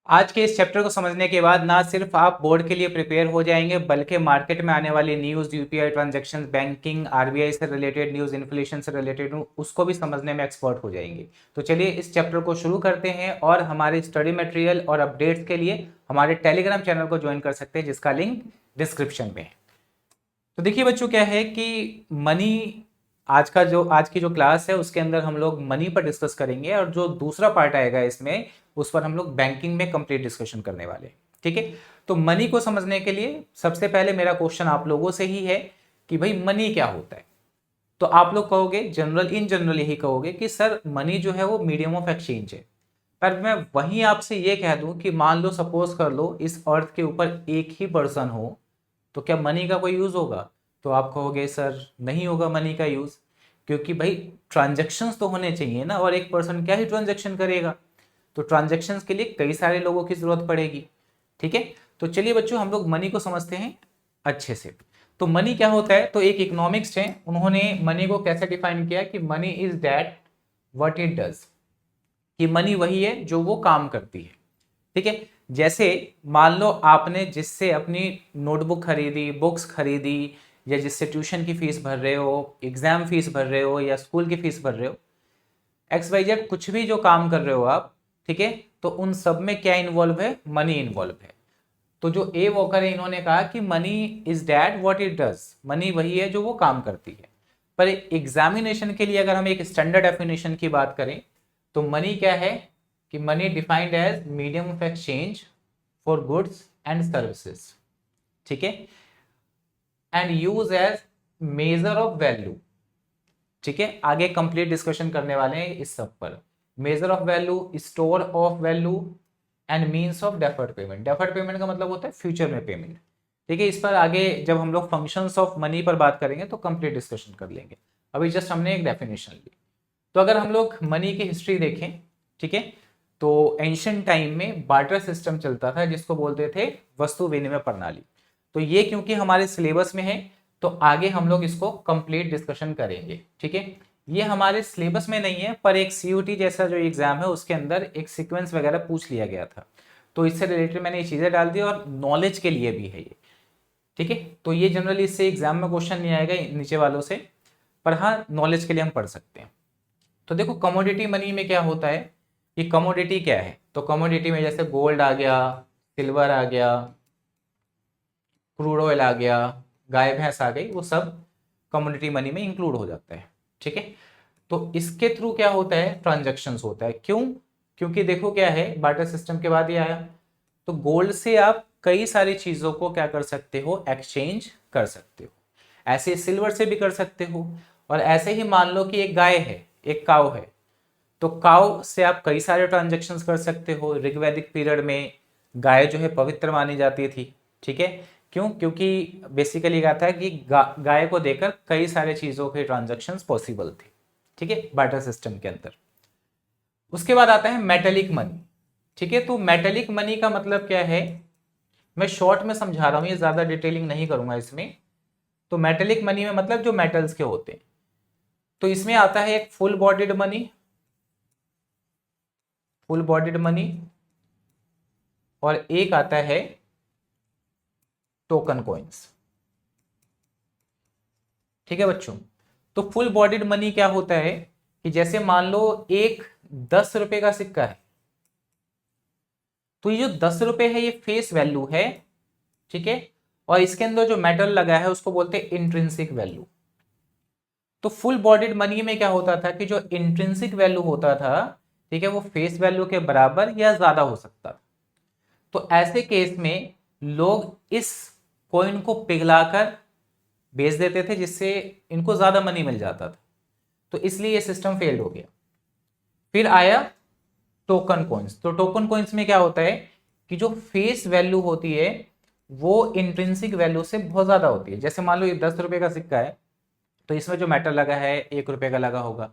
आज के इस चैप्टर को समझने के बाद ना सिर्फ आप बोर्ड के लिए प्रिपेयर हो जाएंगे बल्कि मार्केट में आने वाली news, UPI transaction, banking, RBI से रिलेटेड न्यूज़, इन्फ्लेशन से रिलेटेड उसको भी समझने में एक्सपर्ट हो जाएंगे। तो चलिए इस चैप्टर को शुरू करते हैं और हमारे स्टडी मटेरियल और अपडेट्स के लिए हमारे टेलीग्राम चैनल को ज्वाइन कर सकते हैं जिसका लिंक डिस्क्रिप्शन में है। तो देखिए बच्चों, क्या है कि मनी आज की जो क्लास है उसके अंदर हम लोग मनी पर डिस्कस करेंगे और जो दूसरा पार्ट आएगा इसमें उस पर हम लोग बैंकिंग में कंप्लीट डिस्कशन करने वाले हैं। ठीक है, तो मनी को समझने के लिए सबसे पहले मेरा क्वेश्चन आप लोगों से ही है कि भाई मनी क्या होता है। तो आप लोग कहोगे इन जनरल यही कहोगे कि सर मनी जो है वो मीडियम ऑफ एक्सचेंज है। पर मैं वहीं आपसे ये कह दूं कि मान लो, सपोज कर लो इस अर्थ के ऊपर एक ही पर्सन हो, तो क्या मनी का कोई यूज होगा? तो आप कहोगे सर नहीं होगा मनी का यूज, क्योंकि भाई ट्रांजैक्शंस तो होने चाहिए ना, और एक पर्सन क्या ही ट्रांजैक्शन करेगा। तो ट्रांजैक्शंस के लिए कई सारे लोगों की जरूरत पड़ेगी। ठीक है, तो चलिए बच्चों हम लोग मनी को समझते हैं अच्छे से। तो मनी क्या होता है? तो एक इकोनॉमिक्स है, उन्होंने मनी को कैसे डिफाइन किया कि money is that what it does, कि मनी वही है जो वो काम करती है। ठीक है, जैसे मान लो आपने जिससे अपनी नोटबुक खरीदी, बुक्स खरीदी, या जिससे ट्यूशन की फीस भर रहे हो, एग्जाम फीस भर रहे हो, या स्कूल की फीस भर रहे हो, एक्स वाई जेड कुछ भी जो काम कर रहे हो आप, ठीक है, तो उन सब में क्या इन्वॉल्व है? मनी इन्वॉल्व है। तो जो ए वॉकर है इन्होंने कहा कि money is that what it does, money वही है जो वो काम करती है। पर एग्जामिनेशन के लिए अगर हम एक स्टैंडर्ड डेफिनेशन की बात करें तो मनी क्या है कि money defined as medium of exchange for goods and services. ठीक है, and use as measure of value. ठीक है, आगे कंप्लीट डिस्कशन करने वाले हैं इस सब पर। Major of value, store of value and means of deferred payment. Deferred payment का मतलब होता है फ्यूचर में पेमेंट। ठीक है, इस पर आगे जब हम लोग फंक्शंस ऑफ मनी पर बात करेंगे तो कंप्लीट डिस्कशन कर लेंगे। अभी जस्ट हमने एक डेफिनेशन ली। तो अगर हम लोग मनी की हिस्ट्री देखें, ठीक है, तो एंशियंट टाइम में बार्टर सिस्टम चलता था जिसको बोलते थे वस्तु विनिमय प्रणाली। तो ये क्योंकि हमारे सिलेबस में है तो आगे हम लोग इसको कंप्लीट डिस्कशन करेंगे। ठीक है, ये हमारे सिलेबस में नहीं है पर एक सीयूटी जैसा जो एग्जाम है उसके अंदर एक सीक्वेंस वगैरह पूछ लिया गया था, तो इससे रिलेटेड मैंने ये चीजें डाल दी और नॉलेज के लिए भी है ये। ठीक है, तो ये जनरली इससे एग्जाम में क्वेश्चन नहीं आएगा नीचे वालों से, पर हाँ नॉलेज के लिए हम पढ़ सकते हैं। तो देखो कमोडिटी मनी में क्या होता है कि कमोडिटी क्या है, तो कमोडिटी में जैसे गोल्ड आ गया, सिल्वर आ गया, क्रूड ऑयल आ गया, गाय भैंस आ गई, वो सब कमोडिटी मनी में इंक्लूड हो जाता है। ठीक है, तो इसके थ्रू क्या होता है? ट्रांजैक्शंस होता है। क्यों? क्योंकि देखो क्या है, बार्टर सिस्टम के बाद ये आया, तो गोल्ड से आप कई सारी चीजों को क्या कर सकते हो? एक्सचेंज कर सकते हो। ऐसे सिल्वर से भी कर सकते हो। और ऐसे ही मान लो कि एक गाय है, एक काव है, तो काव से आप कई सारे ट्रांजेक्शन्स कर सकते हो। ऋग्वैदिक पीरियड में गाय जो है पवित्र मानी जाती थी। ठीक है, क्यों? क्योंकि बेसिकली क्या था कि गाय को देकर कई सारे चीजों के ट्रांजेक्शन्स पॉसिबल थे। ठीक है, बार्टर सिस्टम के अंदर। उसके बाद आता है मेटेलिक मनी। ठीक है, तो मेटेलिक मनी का मतलब क्या है? मैं शॉर्ट में समझा रहा हूं, ये ज्यादा डिटेलिंग नहीं करूंगा इसमें। तो मेटेलिक मनी में मतलब जो मेटल्स के होते हैं, तो इसमें आता है एक full bodied money, full bodied money, और एक आता है टोकन कॉइन्स। ठीक है बच्चों, तो फुल बॉडीड मनी क्या होता है कि जैसे मान लो एक 10 रुपए का सिक्का है, तो ये जो 10 रुपए है ये फेस वैल्यू है। ठीक है, और इसके अंदर जो मेटल लगा है उसको बोलते हैं इंट्रिंसिक वैल्यू। तो फुल बॉडीड मनी में क्या होता था कि जो इंट्रिंसिक वैल्यू होता था, ठीक है, वो फेस वैल्यू के बराबर या ज्यादा हो सकता था। तो ऐसे केस में लोग इस कॉइन को पिघलाकर बेच देते थे जिससे इनको ज्यादा मनी मिल जाता था। तो इसलिए ये सिस्टम फेल्ड हो गया। फिर आया टोकन कॉइन्स। तो टोकन कॉइन्स में क्या होता है कि जो फेस वैल्यू होती है वो इंट्रिंसिक वैल्यू से बहुत ज्यादा होती है। जैसे मान लो ये 10 रुपए का सिक्का है, तो इसमें जो मेटल लगा है 1 रुपए का लगा होगा,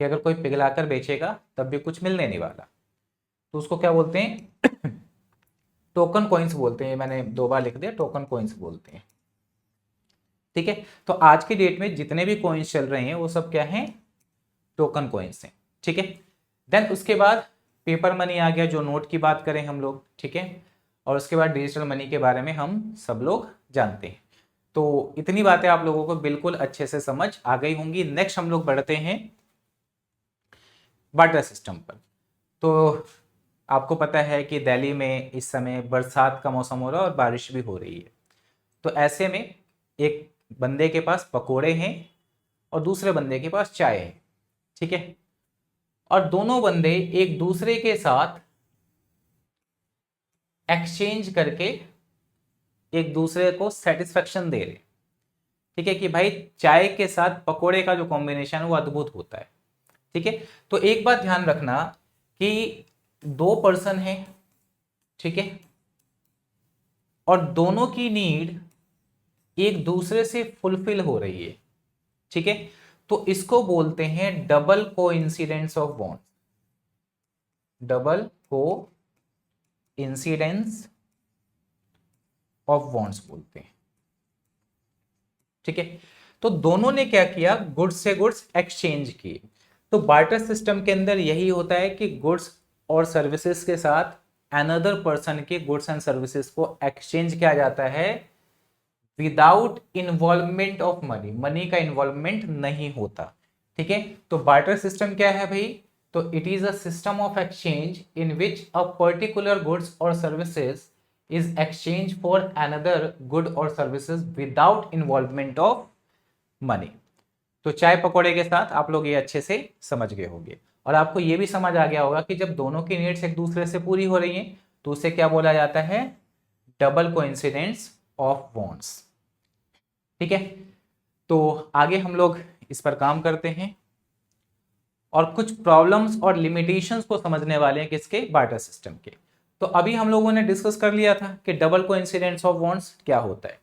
कि अगर कोई पिघलाकर बेचेगा तब भी कुछ मिलने नहीं वाला। तो उसको क्या बोलते हैं? टोकन कॉइन्स बोलते हैं। मैंने 2 बार लिख दिया, टोकन कॉइन्स बोलते हैं। ठीक है, तो आज की डेट में जितने भी कॉइन्स चल रहे हैं वो सब क्या हैं? टोकन कॉइन्स हैं। ठीक है, देन उसके बाद पेपर मनी आ गया, जो नोट की बात करें हम लोग, ठीक है। और उसके बाद डिजिटल मनी के बारे में हम सब लोग जानते हैं। तो इतनी बातें आप लोगों को बिल्कुल अच्छे से समझ आ गई होंगी। नेक्स्ट हम लोग बढ़ते हैं बार्टर सिस्टम पर। तो आपको पता है कि दिल्ली में इस समय बरसात का मौसम हो रहा है और बारिश भी हो रही है। तो ऐसे में एक बंदे के पास पकोड़े हैं और दूसरे बंदे के पास चाय है, ठीक है। और दोनों बंदे एक दूसरे के साथ एक्सचेंज करके एक दूसरे को सेटिस्फेक्शन दे रहे, ठीक है, कि भाई चाय के साथ पकोड़े का जो कॉम्बिनेशन है वो अद्भुत होता है, ठीक है। तो एक बात ध्यान रखना कि दो पर्सन है, ठीक है, और दोनों की नीड एक दूसरे से फुलफिल हो रही है, ठीक है। तो इसको बोलते हैं double coincidence of bond, double को इंसिडेंस ऑफ बॉन्ड्स बोलते हैं, ठीक है। तो दोनों ने क्या किया, गुड्स से गुड्स एक्सचेंज किए। तो बार्टर सिस्टम के अंदर यही होता है कि गुड्स और सर्विसेज के साथ अनदर पर्सन के गुड्स एंड सर्विसेज को एक्सचेंज किया जाता है without involvement of money, money का इन्वॉल्वमेंट नहीं होता, ठीक है। तो बार्टर सिस्टम क्या है भाई, तो it is a system of exchange in which a particular goods और services is exchange for another good और services without involvement of money. तो चाय पकौड़े के साथ आप लोग ये अच्छे से समझ गए होंगे और आपको ये भी समझ आ गया होगा कि जब दोनों की नीड्स एक दूसरे से पूरी हो रही हैं तो उसे क्या बोला जाता है, डबल कोइंसिडेंस ऑफ बॉन्ड्स, ठीक है। तो आगे हम लोग इस पर काम करते हैं और कुछ प्रॉब्लम्स और लिमिटेशंस को समझने वाले हैं किसके, बार्टर सिस्टम के। तो अभी हम लोगों ने डिस्कस कर लिया था कि डबल कोइंसिडेंस ऑफ बॉन्ड्स क्या होता है।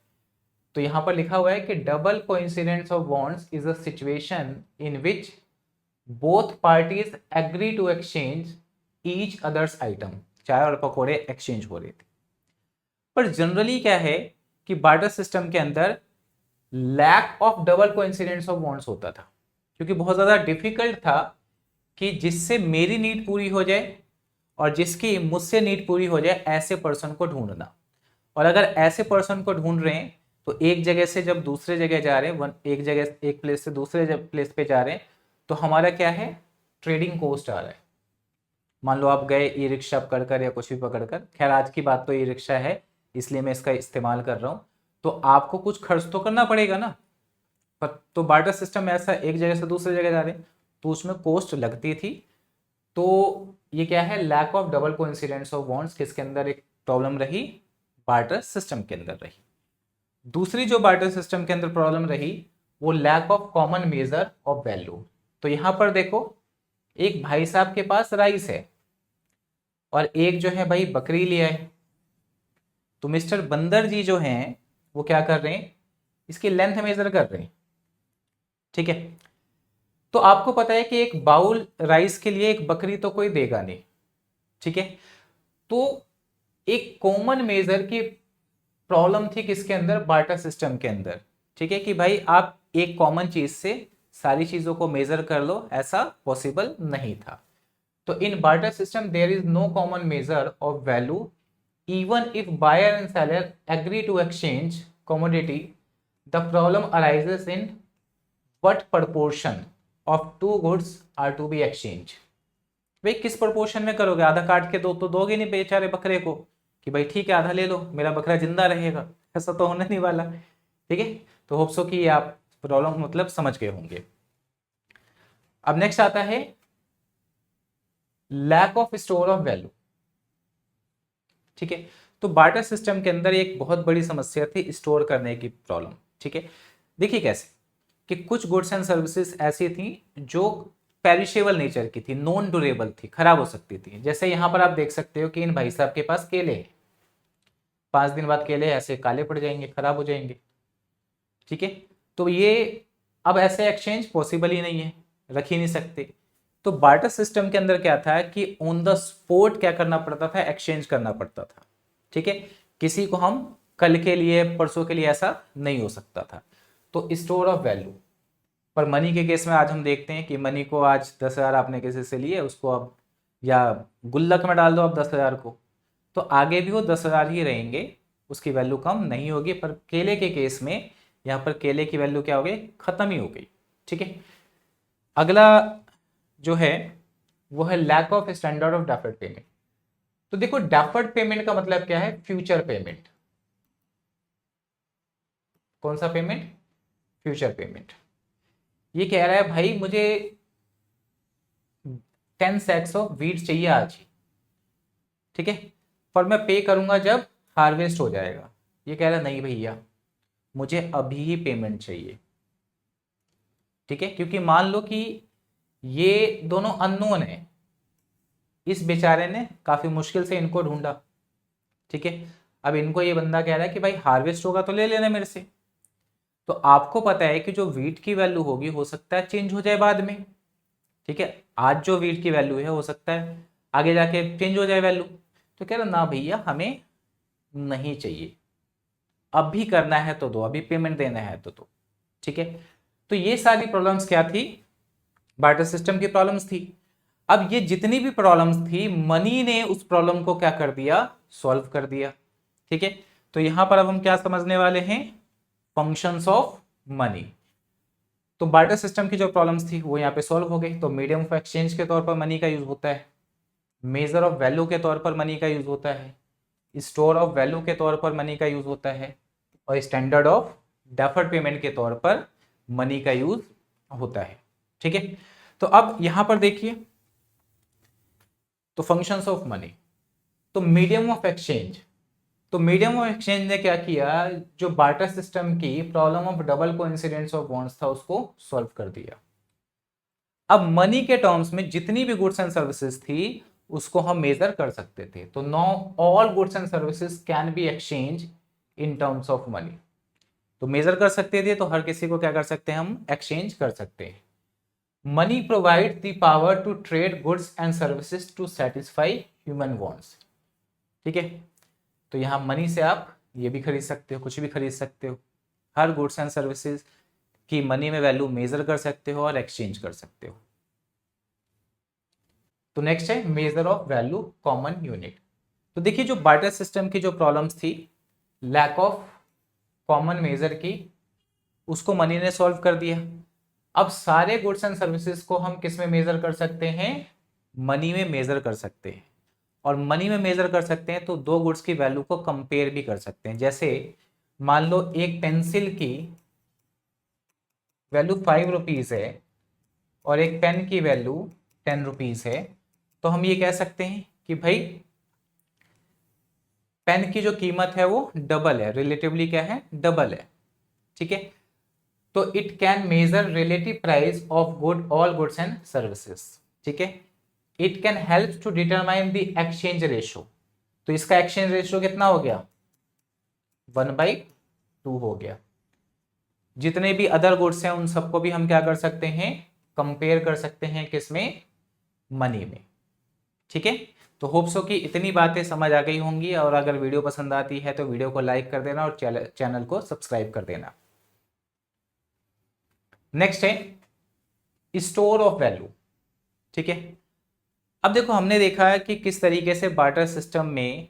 तो यहां पर लिखा हुआ है कि double coincidence of bonds is a situation in which both parties agree to exchange each other's item. चाय और पकौड़े एक्सचेंज हो रहे थे, पर जनरली क्या है कि बार्टर सिस्टम के अंदर lack of double coincidence of bonds होता था, क्योंकि बहुत ज्यादा डिफिकल्ट था कि जिससे मेरी नीड पूरी हो जाए और जिसकी मुझसे नीड पूरी हो जाए ऐसे पर्सन को ढूंढना। और अगर ऐसे पर्सन को ढूंढ रहे हैं तो एक जगह से जब दूसरे जगह जा रहे हैं, एक जगह एक प्लेस से दूसरे प्लेस पे जा रहे हैं, तो हमारा क्या है, ट्रेडिंग कॉस्ट आ रहा है। मान लो आप गए ई रिक्शा पकड़कर या कुछ भी पकड़कर, खैर आज की बात तो ई रिक्शा है इसलिए मैं इसका इस्तेमाल कर रहा हूँ, तो आपको कुछ खर्च तो करना पड़ेगा ना। पर तो बार्टर सिस्टम ऐसा, एक जगह से दूसरे जगह जा रहे हैं तो उसमें कॉस्ट लगती थी। तो ये क्या है, lack of double coincidence of bonds किसके अंदर एक प्रॉब्लम रही, बार्टर सिस्टम के अंदर रही। दूसरी जो बार्टर सिस्टम के अंदर प्रॉब्लम रही वो lack of common measure of value. तो यहां पर देखो, एक भाई साहब के पास राइस है और एक जो है भाई बकरी लिया है। तो मिस्टर बंदर जी जो हैं वो क्या कर रहे हैं, इसकी लेंथ मेजर कर रहे हैं, ठीक है। तो आपको पता है कि एक बाउल राइस के लिए एक बकरी तो कोई देगा नहीं, ठीक है। तो एक कॉमन मेजर की प्रॉब्लम थी किसके अंदर, बार्टर सिस्टम के अंदर, ठीक है, कि भाई आप एक कॉमन चीज से सारी चीजों को मेजर कर लो, ऐसा पॉसिबल नहीं था। तो in barter system there is no common measure of value even if buyer and seller agree to exchange commodity, the problem arises in what proportion of two goods are to be exchanged। भाई किस proportion में करोगे, आधा काट के दो तो दोगे नहीं बेचारे बकरे को कि भाई ठीक है आधा ले लो मेरा बकरा जिंदा रहेगा, ऐसा तो होने नहीं वाला, ठीक है। तो होप सो कि ये आप प्रॉब्लम मतलब समझ गए होंगे। अब नेक्स्ट आता है lack of store of value, ठीक है। तो बार्टर सिस्टम के अंदर एक बहुत बड़ी समस्या थी स्टोर करने की प्रॉब्लम, ठीक है। देखिए कैसे कि कुछ गुड्स एंड सर्विसेज ऐसी थी जो पेरिशेबल नेचर की थी, नॉन ड्यूरेबल थी, खराब हो सकती थी। जैसे यहां पर आप देख सकते हो कि इन भाई साहब के पास केले हैं, 5 दिन बाद केले ऐसे काले पड़ जाएंगे, खराब हो जाएंगे, ठीक है। तो ये अब ऐसे एक्सचेंज पॉसिबल ही नहीं है, रख ही नहीं सकते। तो बार्टर सिस्टम के अंदर क्या था कि ऑन द स्पॉट क्या करना पड़ता था, एक्सचेंज करना पड़ता था, ठीक है। किसी को हम कल के लिए परसों के लिए ऐसा नहीं हो सकता था। तो स्टोर ऑफ वैल्यू, पर मनी के केस में आज हम देखते हैं कि मनी को आज 10,000 आपने किसी से लिए, उसको अब या गुल्लक में डाल दो आप 10,000 को, तो आगे भी वो 10,000 ही रहेंगे, उसकी वैल्यू कम नहीं होगी। पर केले के केस में यहाँ पर केले की वैल्यू क्या हो गई, खत्म ही हो गई। ठीक है, अगला जो है वो है lack of standard of deferred payment. तो देखो डेफर्ड पेमेंट का मतलब क्या है, फ्यूचर पेमेंट। कौन सा पेमेंट, फ्यूचर पेमेंट। ये कह रहा है भाई मुझे 10 सैक्स ऑफ वीट चाहिए आज ही, ठीक है, पर मैं पे करूंगा जब हार्वेस्ट हो जाएगा। ये कह रहा है नहीं भैया मुझे अभी ही पेमेंट चाहिए। ठीक है, क्योंकि मान लो कि ये दोनों अननोन है, इस बेचारे ने काफी मुश्किल से इनको ढूंढा। ठीक है, अब इनको ये बंदा कह रहा है कि भाई हार्वेस्ट होगा तो ले लेना मेरे से। तो आपको पता है कि जो वीट की वैल्यू होगी हो सकता है चेंज हो जाए बाद में। ठीक है, आज जो वीट की वैल्यू है हो सकता है आगे जाके चेंज हो जाए वैल्यू। तो कह रहा ना भैया हमें नहीं चाहिए, अभी करना है तो दो, अभी पेमेंट देना है तो दो। ठीक है, तो ये सारी प्रॉब्लम्स क्या थी, बार्टर सिस्टम की प्रॉब्लम्स थी। अब ये जितनी भी प्रॉब्लम्स थी मनी ने उस प्रॉब्लम को क्या कर दिया, सॉल्व कर दिया। ठीक है, तो यहां पर अब हम क्या समझने वाले हैं, फंक्शंस ऑफ मनी। तो बार्टर सिस्टम की जो प्रॉब्लम्स थी वो यहाँ पे सॉल्व हो गई। तो मीडियम ऑफ एक्सचेंज के तौर पर मनी का यूज होता है, मेजर ऑफ वैल्यू के तौर पर मनी का यूज होता है, स्टोर ऑफ वैल्यू के तौर पर मनी का यूज होता है, और स्टैंडर्ड ऑफ डेफर्ड पेमेंट के तौर पर मनी का यूज होता है। ठीक है, तो अब यहां पर देखिए, तो फंक्शंस ऑफ मनी, तो मीडियम ऑफ एक्सचेंज। तो मीडियम ऑफ एक्सचेंज ने क्या किया, जो बार्टर सिस्टम की problem of double coincidence of bonds था उसको सॉल्व कर दिया। अब मनी के टर्म्स में जितनी भी गुड्स एंड सर्विसेज थी उसको हम मेजर कर सकते थे। तो know all goods and services can be exchange in terms of money. तो मेजर कर सकते थे, तो हर किसी को क्या कर सकते हैं, हम एक्सचेंज कर सकते हैं। Money provide the power to trade goods and services to satisfy human wants. ठीक है, तो यहां मनी से आप ये भी खरीद सकते हो, कुछ भी खरीद सकते हो, हर गुड्स एंड सर्विसेज की मनी में वैल्यू मेजर कर सकते हो और एक्सचेंज कर सकते हो। तो नेक्स्ट है major of value common unit. तो देखिए जो बार्टर सिस्टम की जो प्रॉब्लम्स थी, लैक ऑफ कॉमन मेजर की, उसको मनी ने सॉल्व कर दिया। अब सारे गुड्स एंड सर्विसेज को हम किस में मेजर कर सकते हैं, मनी में मेजर कर सकते हैं। और मनी में मेजर कर सकते हैं तो दो गुड्स की वैल्यू को कंपेयर भी कर सकते हैं। जैसे मान लो एक पेंसिल की वैल्यू 5 रुपीज है और एक पेन की वैल्यू 10 रुपीज है, तो हम ये कह सकते हैं कि भाई पेन की जो कीमत है वो डबल है, रिलेटिवली क्या है, डबल है। ठीक है, तो it can measure relative price of good all goods and services. ठीक है, it can help to determine the exchange ratio. तो इसका एक्सचेंज रेशियो कितना हो गया, 1/2 हो गया। जितने भी अदर गुड्स हैं उन सबको भी हम क्या कर सकते हैं, कंपेयर कर सकते हैं, किसमें, मनी में। ठीक है, तो होप सो कि इतनी बातें समझ आ गई होंगी, और अगर वीडियो पसंद आती है तो वीडियो को लाइक कर देना और चैनल को सब्सक्राइब कर देना। नेक्स्ट है स्टोर ऑफ वैल्यू। ठीक है, अब देखो हमने देखा है कि किस तरीके से बार्टर सिस्टम में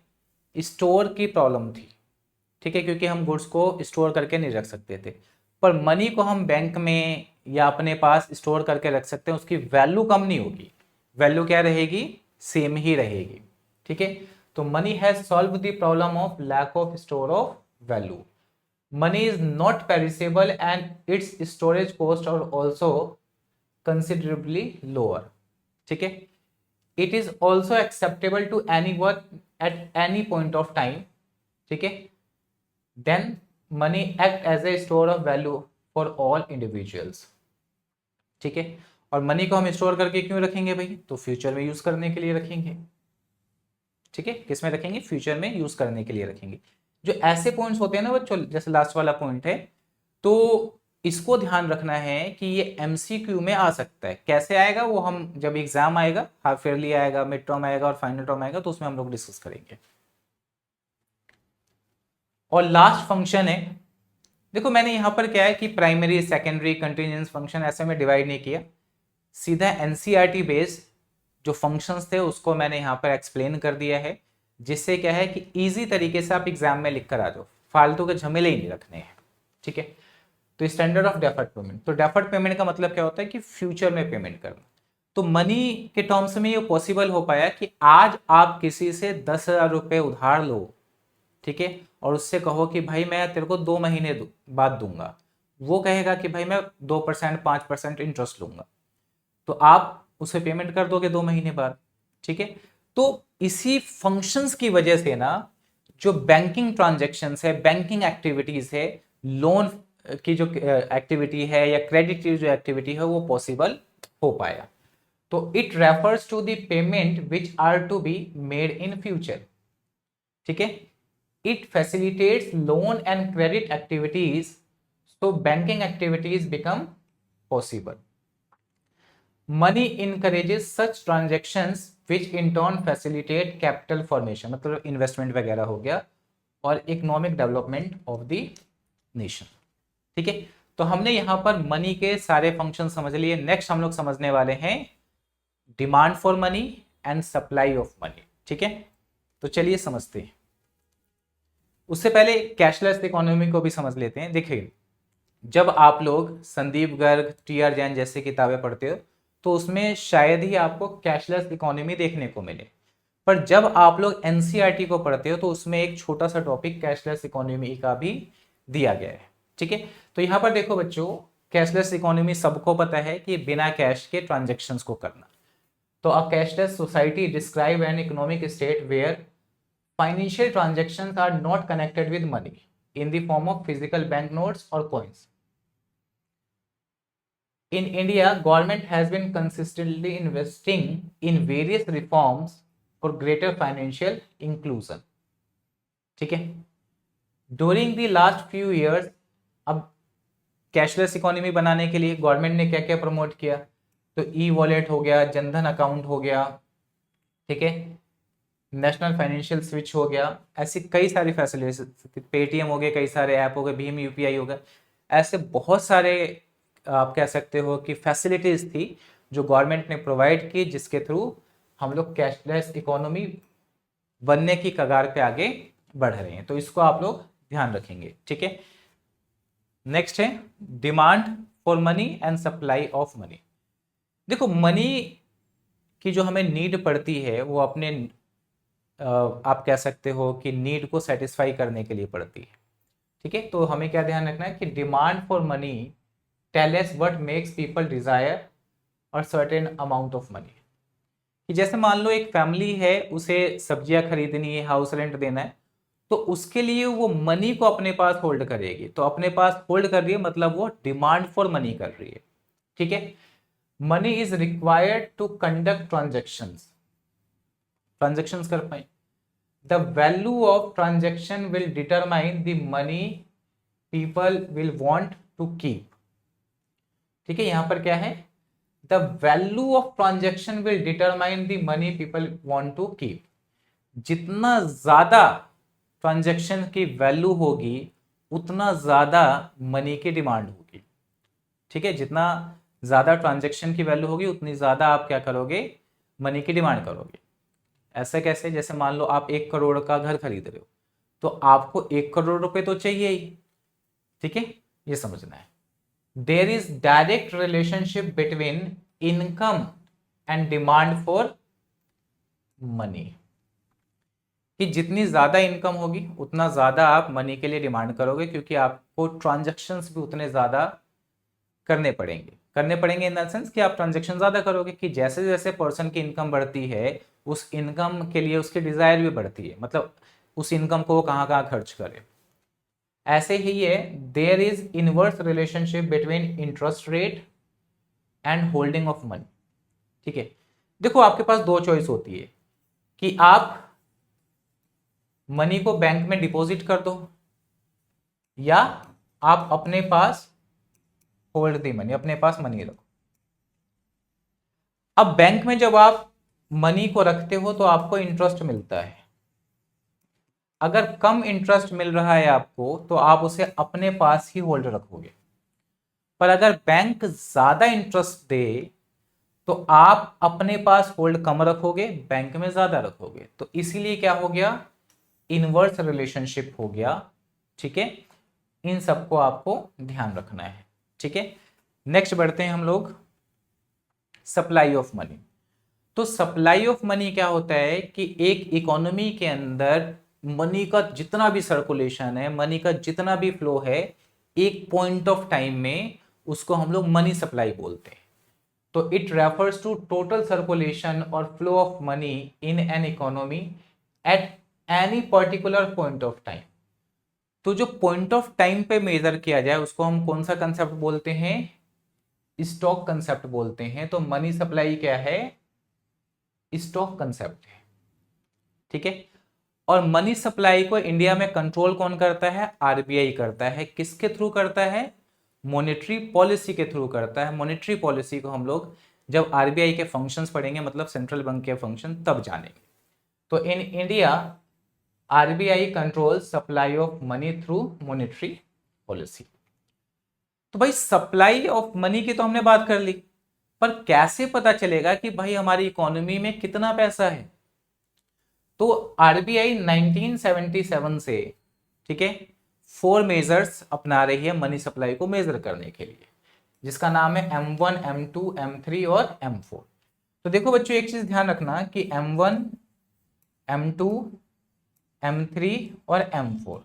स्टोर की प्रॉब्लम थी। ठीक है, क्योंकि हम गुड्स को स्टोर करके नहीं रख सकते थे, पर मनी को हम बैंक में या अपने पास स्टोर करके रख सकते हैं, उसकी वैल्यू कम नहीं होगी, वैल्यू क्या रहेगी, सेम ही रहेगी। ठीक है, तो money has solve the problem of lack of store of value. Money is not perishable and its storage cost are also considerably lower. ठीक है, it is also acceptable to any one at any point of time. ठीक है, then money act as a store of value for all individuals. ठीक है, और money को हम store करके क्यों रखेंगे भाई, तो फ्यूचर में यूज करने के लिए रखेंगे। ठीक है, किस में रखेंगे, फ्यूचर में यूज करने के लिए रखेंगे। जो ऐसे पॉइंट्स होते हैं ना बच्चों, जैसे लास्ट वाला पॉइंट है, तो इसको ध्यान रखना है कि ये एमसीक्यू में आ सकता है। कैसे आएगा वो हम जब एग्जाम आएगा, हाफ ईयरली आएगा, मिड टर्म आएगा और फाइनल टर्म आएगा, तो उसमें हम लोग डिस्कस करेंगे। और लास्ट फंक्शन है, देखो मैंने यहां पर क्या है कि प्राइमरी, सेकेंडरी, कंटीन्यूअस फंक्शन ऐसे में डिवाइड नहीं किया, सीधा एनसीईआरटी बेस्ड जो फंक्शंस थे उसको मैंने यहाँ पर एक्सप्लेन कर दिया है, जिससे क्या है कि इजी तरीके से आप एग्जाम में लिख कर आ जाओ, फालतू के झमेले ही नहीं रखने हैं। ठीक है, तो स्टैंडर्ड ऑफ डेफर्ड पेमेंट, तो डेफर्ड पेमेंट का मतलब क्या होता है कि फ्यूचर में पेमेंट करना। तो मनी के टर्म्स में ये पॉसिबल हो पाया कि आज आप किसी से 10,000 रुपये उधार लो, ठीक है, और उससे कहो कि भाई मैं तेरे को 2 महीने बाद दूंगा, वो कहेगा कि भाई मैं 2% 5% इंटरेस्ट लूंगा, तो आप उसे पेमेंट कर दोगे 2 महीने बाद। ठीक है, तो इसी फंक्शंस की वजह से ना जो बैंकिंग ट्रांजेक्शन्स है, बैंकिंग एक्टिविटीज है, लोन की जो एक्टिविटी है या क्रेडिट की जो एक्टिविटी है वो पॉसिबल हो पाया। तो it refers to the payment which are to be made in future. ठीक है, it facilitates loan and credit activities, so banking activities become possible. Money encourages such transactions which in turn facilitate capital formation, मतलब investment वगैरह हो गया, और economic development of the nation. ठीक है, तो हमने यहां पर मनी के सारे फंक्शन समझ लिए। नेक्स्ट हम लोग समझने वाले हैं demand for money and supply of money. ठीक है, तो चलिए समझते हैं। उससे पहले कैशलेस इकोनॉमी को भी समझ लेते हैं। देखिए, जब आप लोग संदीप गर्ग, टी.आर. जैन जैसे किताबें पढ़ते हो तो उसमें शायद ही आपको कैशलेस इकोनॉमी देखने को मिले, पर जब आप लोग एनसीईआरटी को पढ़ते हो तो उसमें एक छोटा सा टॉपिक कैशलेस इकोनॉमी का भी दिया गया है। ठीक है, तो यहां पर देखो बच्चों, कैशलेस इकोनॉमी सबको पता है कि बिना कैश के ट्रांजेक्शन्स को करना। तो a cashless society describe an economic state where financial transactions are not connected with money in the form of physical banknotes or coins. In India, government has been consistently investing in various reforms for greater financial inclusion. ठीक है, during the last few years, अब cashless economy बनाने के लिए government ने क्या क्या promote किया, तो ई वॉलेट हो गया, जनधन अकाउंट हो गया, ठीक है, नेशनल फाइनेंशियल स्विच हो गया, ऐसी कई सारी फैसिलिटीज, पेटीएम हो गए, कई सारे ऐप हो गए, भीम यूपीआई हो गया, ऐसे बहुत सारे आप कह सकते हो कि फैसिलिटीज थी जो गवर्नमेंट ने प्रोवाइड की, जिसके थ्रू हम लोग कैशलेस इकोनॉमी बनने की कगार पे आगे बढ़ रहे हैं। तो इसको आप लोग ध्यान रखेंगे। ठीक है, नेक्स्ट है demand for money and supply of money. देखो, मनी की जो हमें नीड पड़ती है वो अपने आप कह सकते हो कि नीड को सेटिस्फाई करने के लिए पड़ती है। ठीक है, तो हमें क्या ध्यान रखना है कि demand for money tell us what makes people desire और सर्टेन अमाउंट ऑफ मनी। कि जैसे मान लो एक फैमिली है, उसे सब्जियां खरीदनी है, हाउस रेंट देना है, तो उसके लिए वो मनी को अपने पास होल्ड करेगी। तो अपने पास होल्ड कर रही है मतलब वो डिमांड फॉर मनी कर रही है। ठीक है, money is required to conduct transactions कर पाए। The value of transaction will determine the money people will want to keep. ठीक है, यहां पर क्या है, the value of transaction will determine the money people want to keep. जितना ज्यादा ट्रांजेक्शन की वैल्यू होगी उतना ज्यादा मनी की डिमांड होगी। ठीक है, जितना ज्यादा ट्रांजेक्शन की वैल्यू होगी उतनी ज्यादा आप क्या करोगे, मनी की डिमांड करोगे। ऐसा कैसे, जैसे मान लो आप 1 करोड़ का घर खरीद रहे हो, तो आपको 1 करोड़ रुपए तो चाहिए ही। ठीक है, ये समझना है। There is direct relationship between income and demand for money, कि जितनी ज्यादा इनकम होगी उतना ज्यादा आप मनी के लिए डिमांड करोगे, क्योंकि आपको ट्रांजेक्शन्स भी उतने ज्यादा करने पड़ेंगे इन द सेंस कि आप ट्रांजेक्शन ज्यादा करोगे, कि जैसे जैसे पर्सन की इनकम बढ़ती है उस इनकम के लिए उसकी डिजायर भी बढ़ती है, मतलब उस इनकम को वो कहाँ कहाँ खर्च करे। ऐसे ही है, there is inverse relationship between interest rate and holding of money. ठीक है, देखो आपके पास दो चॉइस होती है कि आप मनी को बैंक में डिपॉजिट कर दो या आप अपने पास होल्ड दी मनी, अपने पास मनी रखो। अब बैंक में जब आप मनी को रखते हो तो आपको इंटरेस्ट मिलता है। अगर कम इंटरेस्ट मिल रहा है आपको तो आप उसे अपने पास ही होल्ड रखोगे, पर अगर बैंक ज्यादा इंटरेस्ट दे तो आप अपने पास होल्ड कम रखोगे, बैंक में ज्यादा रखोगे, तो इसीलिए क्या हो गया, इनवर्स रिलेशनशिप हो गया। ठीक है, इन सबको आपको ध्यान रखना है। ठीक है, नेक्स्ट बढ़ते हैं हम लोग, सप्लाई ऑफ मनी। तो सप्लाई ऑफ मनी क्या होता है कि एक इकोनॉमी के अंदर मनी का जितना भी सर्कुलेशन है, मनी का जितना भी फ्लो है, एक पॉइंट ऑफ टाइम में उसको हम लोग मनी सप्लाई बोलते हैं। तो it refers to total circulation और flow of money in an economy at any particular point of time. तो जो पॉइंट ऑफ टाइम पे मेजर किया जाए उसको हम कौन सा कंसेप्ट बोलते हैं, स्टॉक कंसेप्ट बोलते हैं। तो मनी सप्लाई क्या है, स्टॉक कंसेप्ट है। ठीक है, और मनी सप्लाई को इंडिया में कंट्रोल कौन करता है, आरबीआई करता है। किसके थ्रू करता है, मॉनेटरी पॉलिसी के थ्रू करता है। मॉनेटरी पॉलिसी को हम लोग जब आरबीआई के फंक्शंस पढ़ेंगे, मतलब सेंट्रल बैंक के फंक्शन, तब जानेंगे। तो in India RBI control supply of money through monetary policy. तो भाई सप्लाई ऑफ मनी की तो हमने बात कर ली, पर कैसे पता चलेगा कि भाई हमारी इकोनॉमी में कितना पैसा है। तो आरबीआई 1977 से, ठीक है, 4 मेजर्स अपना रही है मनी सप्लाई को मेजर करने के लिए, जिसका नाम है M1, M2, M3 और M4। तो देखो बच्चों, एक चीज ध्यान रखना कि M1, M2, M3 और M4,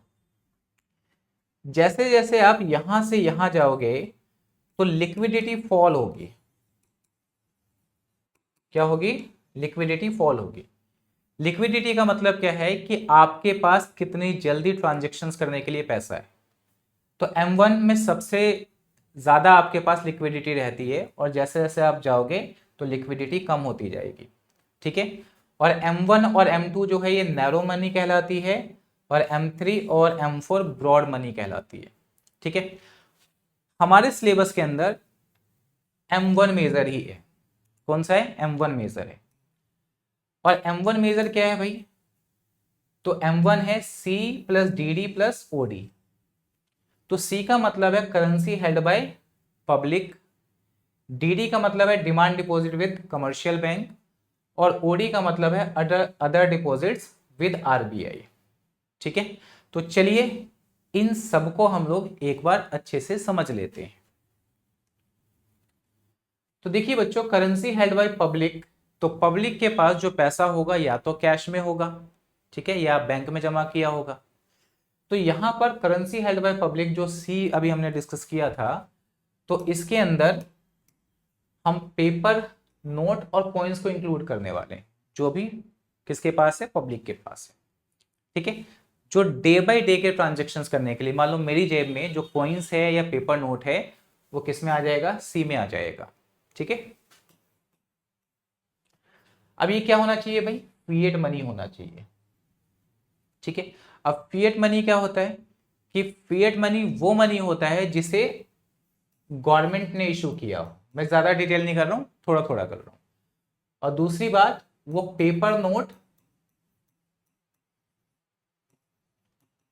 जैसे जैसे आप यहां से यहां जाओगे तो लिक्विडिटी फॉल होगी। क्या होगी, लिक्विडिटी फॉल होगी। लिक्विडिटी का मतलब क्या है कि आपके पास कितनी जल्दी ट्रांजेक्शन्स करने के लिए पैसा है। तो M1 में सबसे ज्यादा आपके पास लिक्विडिटी रहती है, और जैसे जैसे आप जाओगे तो लिक्विडिटी कम होती जाएगी। ठीक है, और M1 और M2 जो है ये नैरो मनी कहलाती है, और M3 और M4 ब्रॉड मनी कहलाती है। ठीक है, हमारे सिलेबस के अंदर M1 मेजर ही है। कौन सा है, M1 मेजर है। और M1 मेजर क्या है भाई, तो M1 है C plus DD plus OD। तो C का मतलब है currency held by public, DD का मतलब है demand deposit with commercial bank, और OD का मतलब है अदर डिपॉजिट्स विद आरबीआई। ठीक है, तो चलिए इन सबको हम लोग एक बार अच्छे से समझ लेते हैं। तो देखिए बच्चों, करेंसी हेल्ड बाय पब्लिक, तो पब्लिक के पास जो पैसा होगा या तो कैश में होगा, ठीक है, या बैंक में जमा किया होगा। तो यहां पर करेंसी हेल्ड बाय पब्लिक जो सी अभी हमने डिस्कस किया था, तो इसके अंदर हम पेपर, नोट और कॉइन्स को इंक्लूड करने वाले हैं, जो भी किसके पास है, पब्लिक के पास है। ठीक है, जो डे बाय डे के ट्रांजेक्शन्स करने के लिए, मान लो मेरी जेब में जो कॉइन्स है या पेपर नोट है, वो किस में आ जाएगा, सी में आ जाएगा। ठीक है, अब ये क्या होना चाहिए भाई, फिएट मनी होना चाहिए। ठीक है, अब फिएट मनी क्या होता है कि फिएट मनी वो मनी होता है जिसे गवर्नमेंट ने इशू किया हो। मैं ज्यादा डिटेल नहीं कर रहा हूं, थोड़ा थोड़ा कर रहा हूं। और दूसरी बात, वो पेपर नोट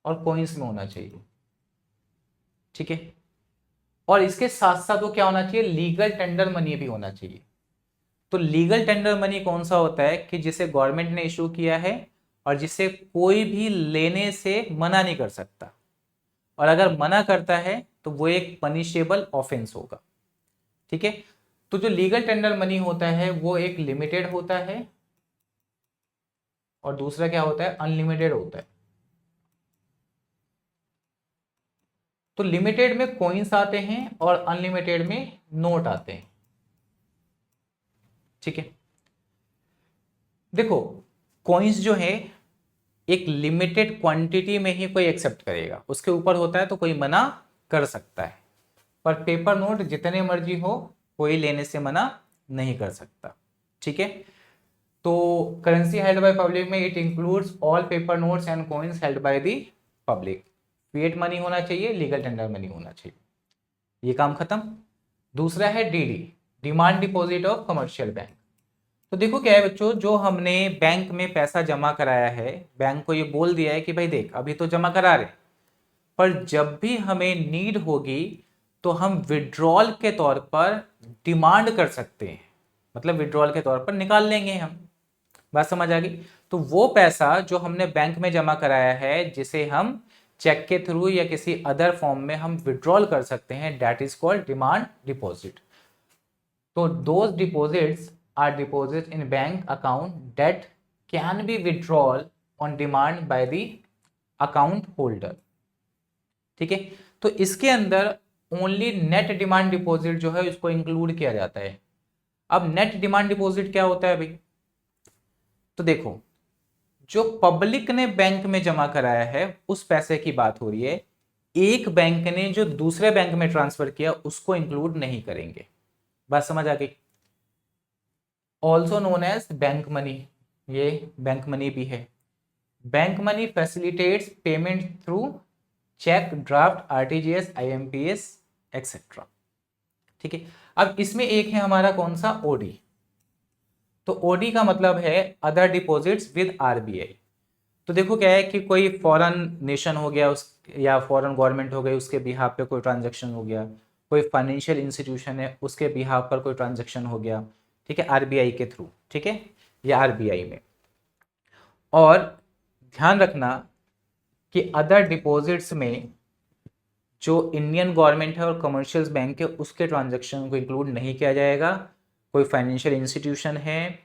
और कॉइन्स में होना चाहिए। ठीक है, और इसके साथ साथ वो क्या होना चाहिए, लीगल टेंडर मनी भी होना चाहिए। तो लीगल टेंडर मनी कौन सा होता है कि जिसे गवर्नमेंट ने इशू किया है और जिसे कोई भी लेने से मना नहीं कर सकता, और अगर मना करता है तो वो एक पनिशेबल ऑफेंस होगा। ठीक है, तो जो लीगल टेंडर मनी होता है वो एक लिमिटेड होता है, और दूसरा क्या होता है, अनलिमिटेड होता है। तो लिमिटेड में कॉइन्स आते हैं और अनलिमिटेड में नोट आते हैं। ठीक है, देखो कॉइन्स जो है एक लिमिटेड क्वांटिटी में ही कोई एक्सेप्ट करेगा, उसके ऊपर होता है तो कोई मना कर सकता है। पर पेपर नोट जितने मर्जी हो, कोई लेने से मना नहीं कर सकता। ठीक है, तो करेंसी हेल्ड बाय पब्लिक में it includes all paper notes and coins held by the public. Fiat money होना चाहिए, लीगल टेंडर मनी होना चाहिए। ये काम खत्म। दूसरा है DD, demand deposit of commercial bank. तो देखो क्या है बच्चों, जो हमने बैंक में पैसा जमा कराया है, बैंक को ये बोल दिया है कि भाई देख अभी तो जमा करा रहे, पर जब भी हमें नीड होगी तो हम विड्रॉल के तौर पर डिमांड कर सकते हैं। मतलब विड्रॉल के तौर पर निकाल लेंगे हम। बात समझ आ गई। तो वो पैसा जो हमने बैंक में जमा कराया है, जिसे हम चेक के थ्रू या किसी अदर फॉर्म में हम विड्रॉल कर सकते हैं, that is called demand deposit. तो those deposits are deposit in bank account that can be withdrawal on demand by the account holder. ठीक है, तो इसके अंदर ओनली नेट डिमांड डिपॉजिट जो है उसको इंक्लूड किया जाता है। अब नेट डिमांड डिपॉजिट क्या होता है भाई? तो देखो, जो पब्लिक ने बैंक में जमा कराया है उस पैसे की बात हो रही है, एक बैंक ने जो दूसरे बैंक में ट्रांसफर किया उसको इंक्लूड नहीं करेंगे। बात समझ आ गई। Also known as bank money, ये बैंक मनी भी है। Bank money facilitates payment through cheque, draft, RTGS, IMPS etcetera. ठीक है, अब इसमें एक है हमारा कौन सा, ओडी। तो ओडी का मतलब है अदर डिपॉजिट्स विद आरबीआई। तो देखो क्या है कि कोई फॉरेन नेशन हो गया उस, या फॉरेन गवर्नमेंट हो गई, उसके बिहाफ पे कोई ट्रांजैक्शन हो गया, कोई फाइनेंशियल इंस्टीट्यूशन है उसके बिहाफ पर कोई ट्रांजैक्शन हो गया, ठीक है, आरबीआई के थ्रू, ठीक है, या आरबीआई में। और ध्यान रखना कि अदर डिपॉजिट्स में जो इंडियन गवर्नमेंट है और कमर्शियल बैंक है उसके ट्रांजैक्शन को इंक्लूड नहीं किया जाएगा। कोई फाइनेंशियल इंस्टीट्यूशन है,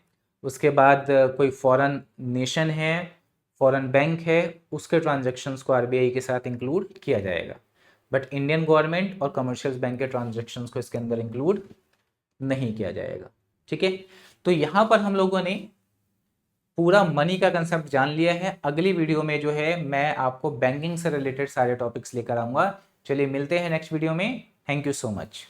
उसके बाद कोई फॉरेन नेशन है, फॉरेन बैंक है, उसके ट्रांजैक्शंस को आरबीआई के साथ इंक्लूड किया जाएगा। बट इंडियन गवर्नमेंट और कमर्शियल बैंक के ट्रांजैक्शंस को इसके अंदर इंक्लूड नहीं किया जाएगा। ठीक है, तो यहाँ पर हम लोगों ने पूरा मनी का कंसेप्ट जान लिया है। अगली वीडियो में जो है मैं आपको बैंकिंग से रिलेटेड सारे टॉपिक्स लेकर आऊँगा। चलिए मिलते हैं नेक्स्ट वीडियो में। Thank you so much.